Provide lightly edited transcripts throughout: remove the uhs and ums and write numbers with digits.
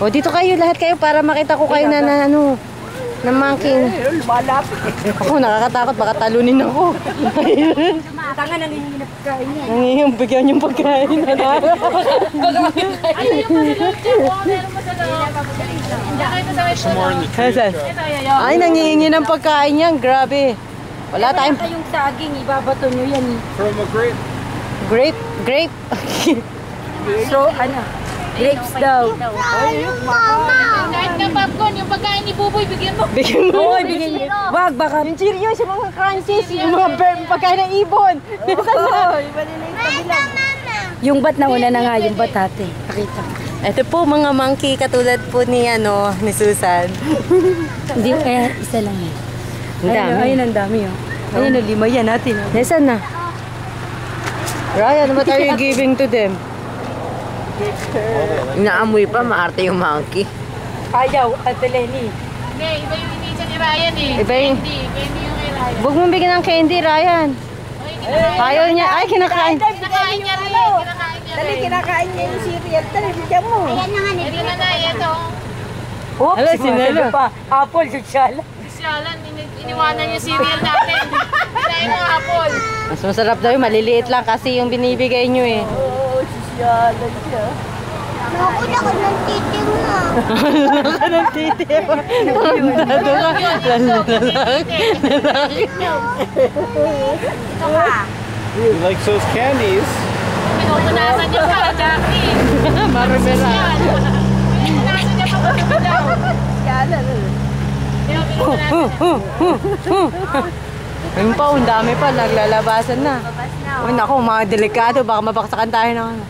O, dito kayo, lahat kayo para makita ko kayo na ano, na monkey. Ako, nakakatakot, baka talunin ako. Tanga, nangingi na pagkain niya. Nangingi, bigyan yung pagkain. Ano yung masalot siya? Meron masalot. Hindi kayo sa Ay, nangingi ng pagkain yan, grabe. Wala tayong... Yung saging, ibabato nyo yan. From a grape. Grape. So, ano? Grapes daw. Kahit na popcorn, yung pagkain ni Buboy, bigyan mo. Bigyan mo. Oo, bigyan nyo. Wag, baka. Yung Cheerios, yung mga crunchies, yung mga pagkain ng ibon. Oo, iba nila yung kabila. Yung bat na una na nga, yung bat ate. Pakita. Ito po mga monkey katulad po ni Susan. Hindi, kaya isa lang eh. Ang dami. Ayun, ang dami oh. Ayun, 5 yan natin. Nasaan na? Ryan, what are you giving to them? Inaamoy pa, maarte yung monkey. Ayaw, Ate Lenny. Hindi, iba yung inisa ni Ryan eh. Iba yung... Candy yung kay Ryan. Huwag mong bigyan ng candy, Ryan. Ayaw niya. Ay, kinakain. Kinakain niya rin. Kinakain niya Dali, rin. kinakain niya yung cereal. Dali, bigyan mo. Ito na na, ito. Oops, Ala, sinalo pa. Apple, sosyal. Siyalan, iniwanan yung cereal natin. Kinain mo apple. Mas masarap daw yung maliliit lang kasi yung binibigay nyo eh. Oo, sosyalan siya. Nakuna ko ng titi mo. Ano ng titi mo? Tandado ka. Ito ka. He likes those candies. Pinupunasan niya pa, Jackie. Marumera. Yan. Pinupunasan niya pa kung daw. Sosyalan. Ayun pa, ang dami pa. Naglalabasan na. Uy, naku, mga delikado. Baka mabaksakan tayo ng ano.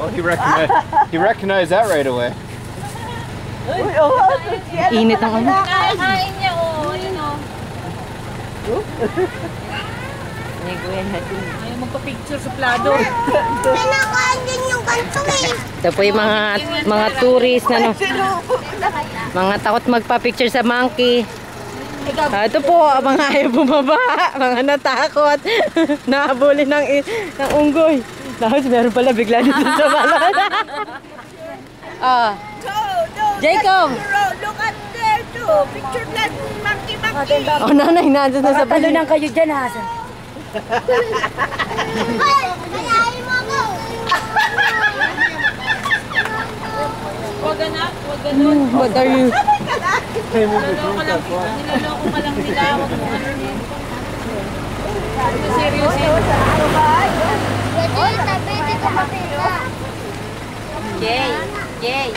Oh, he recognized that right away. Init ang ano. Kakain niya, oh. Yun, oh. Ayaw magpa-picture sa plado. Kinakain din yung kanto eh. Ito po yung mga tourist na no. Mga takot magpa-picture sa monkey. Ito po, mga ayaw bumaba. Mga natakot. Nahabuli ng unggoy. Tapos meron pala bigla dito sa balon. Jacob! Look at there too. Picture that monkey. Oh, nanay, nandun na sa balon. Talunan kayo dyan, Hasan. Ay, kayain mo ako. Huwag ganap, huwag ganun. What are you? Niloloko ka lang nila. Huwag mo ano niya. Serious yun. Pwede yung tabi, hindi ko makita. Jay.